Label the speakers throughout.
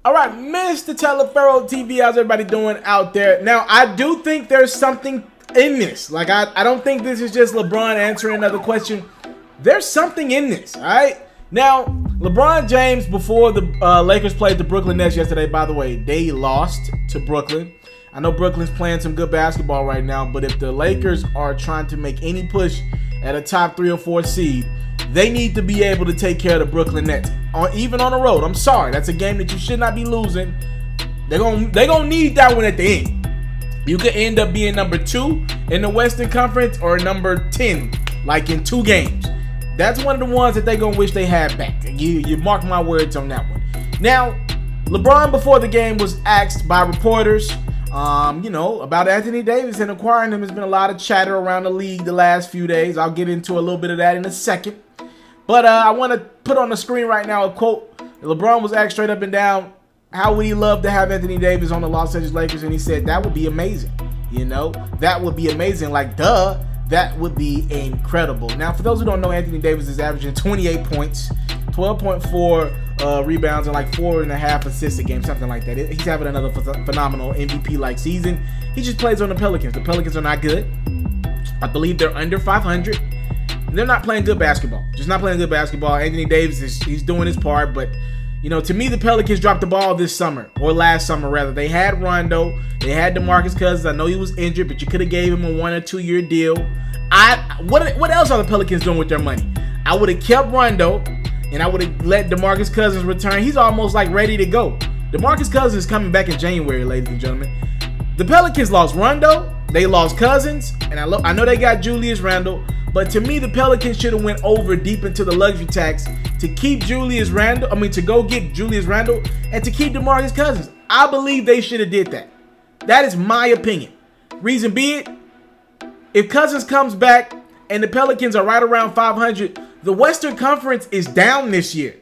Speaker 1: All right, Mr. Taliaferro TV, how's everybody doing out there? Now, I do think there's something in this. Like, I don't think this is just LeBron answering another question. There's something in this, all right? Now, LeBron James, before the Lakers played the Brooklyn Nets yesterday, by the way, they lost to Brooklyn. I know Brooklyn's playing some good basketball right now, but if the Lakers are trying to make any push at a top 3 or 4 seed, they need to be able to take care of the Brooklyn Nets, even on the road. I'm sorry, that's a game that you should not be losing. They're gonna need that one at the end. You could end up being number 2 in the Western Conference or number 10, like in 2 games. That's one of the ones that they're gonna wish they had back. You mark my words on that one. Now, LeBron before the game was asked by reporters, you know, about Anthony Davis and acquiring him. There's been a lot of chatter around the league the last few days. I'll get into a little bit of that in a second. But I want to put on the screen right now a quote. LeBron was asked straight up and down, how would he love to have Anthony Davis on the Los Angeles Lakers? And he said, that would be amazing. You know, that would be amazing. Like, duh, that would be incredible. Now, for those who don't know, Anthony Davis is averaging 28 points, 12.4 rebounds, and like 4.5 assists a game, something like that. He's having another phenomenal MVP-like season. He just plays on the Pelicans. The Pelicans are not good. I believe they're under 500. They're not playing good basketball. Just not playing good basketball. Anthony Davis, he's doing his part, but, you know, to me, the Pelicans dropped the ball this summer, or last summer, rather. They had Rondo. They had DeMarcus Cousins. I know he was injured, but you could have gave him a 1 or 2 year deal. What else are the Pelicans doing with their money? I would have kept Rondo, and I would have let DeMarcus Cousins return. He's almost, like, ready to go. DeMarcus Cousins is coming back in January, ladies and gentlemen. The Pelicans lost Rondo. They lost Cousins, and I know they got Julius Randle. But to me, the Pelicans should have went over deep into the luxury tax to keep Julius Randle. To go get Julius Randle and to keep DeMarcus Cousins. I believe they should have did that. That is my opinion. Reason be it, if Cousins comes back and the Pelicans are right around 500, the Western Conference is down this year.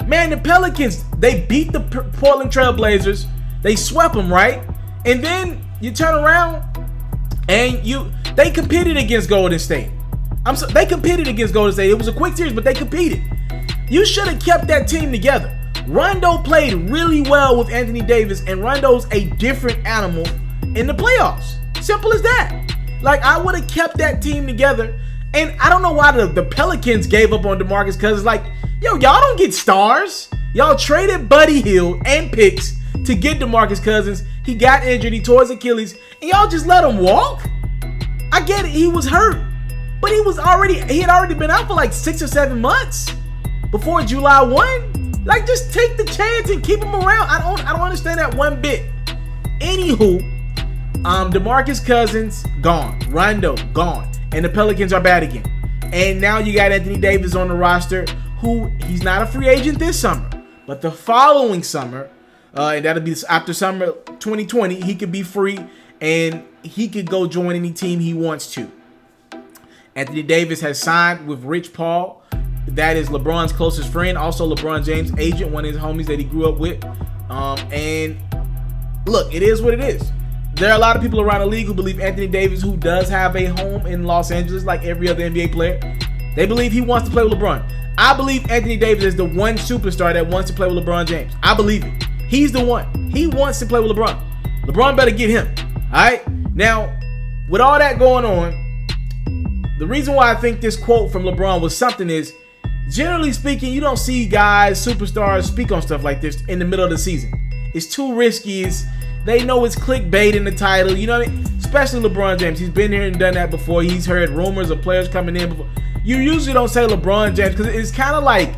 Speaker 1: Man, the Pelicans, they beat the Portland Trail Blazers. They swept them, right? And then you turn around and they competed against Golden State. They competed against Golden State. It was a quick series, but they competed. You should have kept that team together. Rondo played really well with Anthony Davis, and Rondo's a different animal in the playoffs. Simple as that. Like, I would have kept that team together, and I don't know why the Pelicans gave up on DeMarcus Cousins. Like, yo, y'all don't get stars. Y'all traded Buddy Hield and picks to get DeMarcus Cousins. He got injured. He tore his Achilles, and y'all just let him walk? I get it. He was hurt. But he had already been out for like 6 or 7 months before July 1. Like, just take the chance and keep him around. I don't understand that one bit. Anywho, DeMarcus Cousins gone, Rondo gone, and the Pelicans are bad again. And now you got Anthony Davis on the roster, who he's not a free agent this summer, but the following summer, and that'll be after summer 2020, he could be free and he could go join any team he wants to. Anthony Davis has signed with Rich Paul. That is LeBron's closest friend. Also LeBron James' agent, one of his homies that he grew up with. And look, it is what it is. There are a lot of people around the league who believe Anthony Davis, who does have a home in Los Angeles like every other NBA player, they believe he wants to play with LeBron. I believe Anthony Davis is the one superstar that wants to play with LeBron James. I believe it. He's the one. He wants to play with LeBron. LeBron better get him. All right? Now, with all that going on, the reason why I think this quote from LeBron was something is, generally speaking, you don't see guys, superstars, speak on stuff like this in the middle of the season. It's too risky. They know it's clickbait in the title. You know what I mean? Especially LeBron James. He's been here and done that before. He's heard rumors of players coming in before. You usually don't say LeBron James because it's kind of like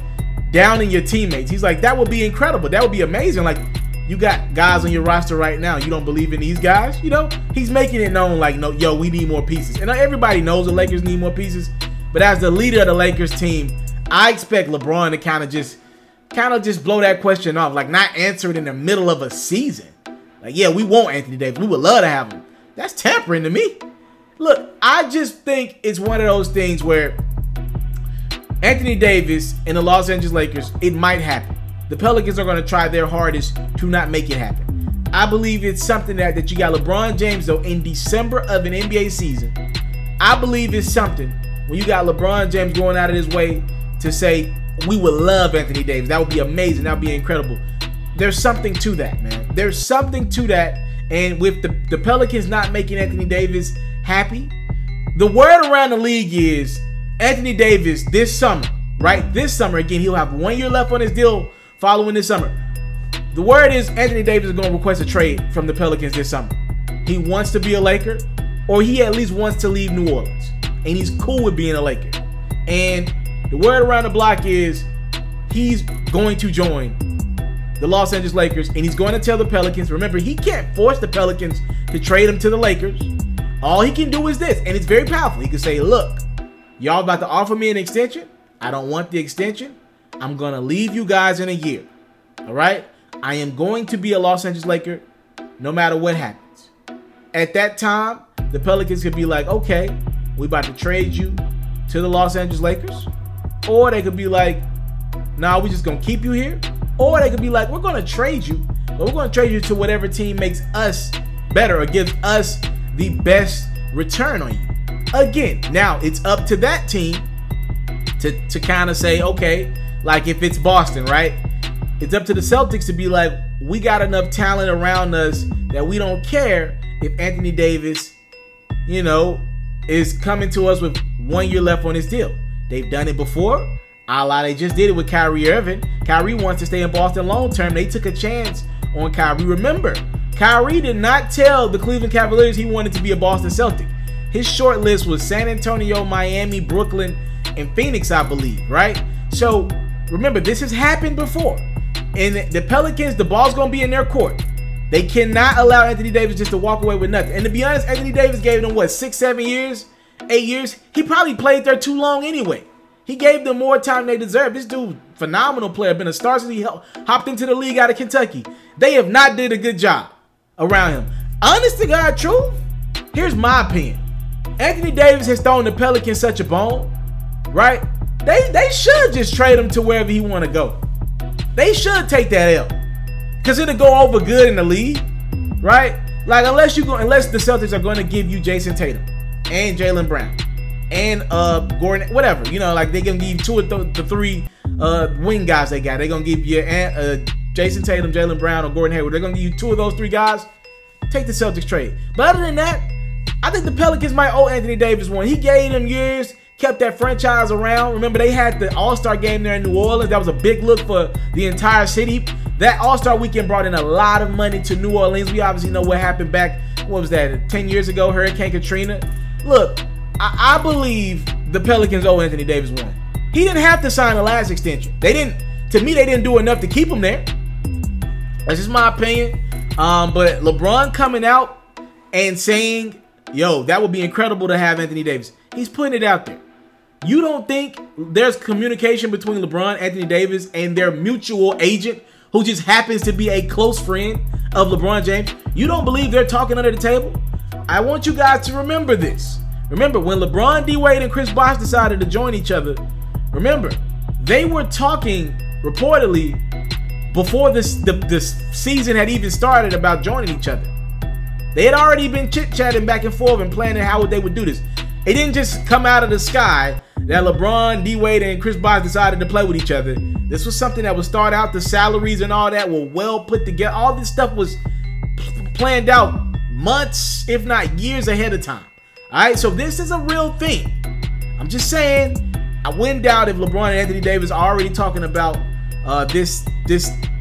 Speaker 1: downing your teammates. He's like, that would be incredible. That would be amazing. Like, you got guys on your roster right now. You don't believe in these guys? You know, he's making it known like, no, yo, we need more pieces. And everybody knows the Lakers need more pieces. But as the leader of the Lakers team, I expect LeBron to kind of just blow that question off. Like, not answer it in the middle of a season. Like, yeah, we want Anthony Davis. We would love to have him. That's tampering to me. Look, I just think it's one of those things where Anthony Davis and the Los Angeles Lakers, it might happen. The Pelicans are going to try their hardest to not make it happen. I believe it's something that you got LeBron James, though, in December of an NBA season. I believe it's something when you got LeBron James going out of his way to say, we would love Anthony Davis. That would be amazing. That would be incredible. there's something to that, man. There's something to that. And with the Pelicans not making Anthony Davis happy, the word around the league is Anthony Davis this summer, right? This summer, again, he'll have 1 year left on his deal following this summer. The word is Anthony Davis is going to request a trade from the Pelicans this summer. He wants to be a Laker, or he at least wants to leave New Orleans. And he's cool with being a Laker. And the word around the block is he's going to join the Los Angeles Lakers, and he's going to tell the Pelicans. Remember, he can't force the Pelicans to trade him to the Lakers. All he can do is this, and it's very powerful. He can say, look, y'all about to offer me an extension. I don't want the extension. I'm going to leave you guys in a year. All right? I am going to be a Los Angeles Laker no matter what happens. At that time, the Pelicans could be like, okay, we about to trade you to the Los Angeles Lakers. Or they could be like, nah, we just going to keep you here. Or they could be like, we're going to trade you, but we're going to trade you to whatever team makes us better or gives us the best return on you. Again, now it's up to that team to kind of say, okay, like if it's Boston, right? It's up to the Celtics to be like, we got enough talent around us that we don't care if Anthony Davis, you know, is coming to us with 1 year left on his deal. They've done it before. They just did it with Kyrie Irving. Kyrie wants to stay in Boston long term. They took a chance on Kyrie. Remember, Kyrie did not tell the Cleveland Cavaliers he wanted to be a Boston Celtic. His short list was San Antonio, Miami, Brooklyn, and Phoenix, I believe, right? So remember, this has happened before. And the Pelicans, the ball's going to be in their court. They cannot allow Anthony Davis just to walk away with nothing. And to be honest, Anthony Davis gave them, what, 6, 7 years? 8 years? He probably played there too long anyway. He gave them more time they deserve. This dude, phenomenal player, been a star since he hopped into the league out of Kentucky. They have not did a good job around him. Honest to God, truth, here's my opinion. Anthony Davis has thrown the Pelicans such a bone, right? They should just trade him to wherever he want to go. They should take that L, because it'll go over good in the league, right? Like unless the Celtics are going to give you Jason Tatum and Jaylen Brown and Gordon, whatever, you know, like they're gonna give you 2 of the 3 wing guys they got. They're gonna give you Jason Tatum, Jaylen Brown, or Gordon Hayward. They're gonna give you 2 of those 3 guys. Take the Celtics trade. But other than that, I think the Pelicans might owe Anthony Davis one. He gave them years, kept that franchise around. Remember, they had the All-Star game there in New Orleans. That was a big look for the entire city. That All-Star weekend brought in a lot of money to New Orleans. We obviously know what happened back, what was that, 10 years ago, Hurricane Katrina. Look, I believe the Pelicans owe Anthony Davis one. He didn't have to sign the last extension. To me, they didn't do enough to keep him there. That's just my opinion. But LeBron coming out and saying, yo, that would be incredible to have Anthony Davis. He's putting it out there. You don't think there's communication between LeBron, Anthony Davis, and their mutual agent who just happens to be a close friend of LeBron James? You don't believe they're talking under the table? I want you guys to remember this. Remember, when LeBron, D-Wade, and Chris Bosh decided to join each other, remember, they were talking reportedly before the season had even started about joining each other. They had already been chit-chatting back and forth and planning how they would do this. It didn't just come out of the sky that LeBron, D-Wade, and Chris Bosh decided to play with each other. This was something that would start out. The salaries and all that were well put together. All this stuff was planned out months, if not years ahead of time. All right, so this is a real thing. I'm just saying, I wouldn't doubt if LeBron and Anthony Davis are already talking about this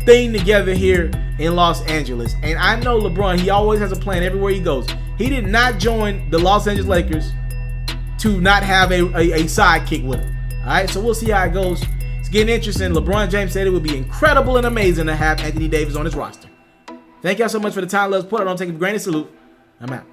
Speaker 1: thing together here in Los Angeles. And I know LeBron, he always has a plan everywhere he goes. He did not join the Los Angeles Lakers to not have a sidekick with him. All right, so we'll see how it goes. It's getting interesting. LeBron James said it would be incredible and amazing to have Anthony Davis on his roster. Thank y'all so much for the time, love, support. I don't take it for granted. Salute. I'm out.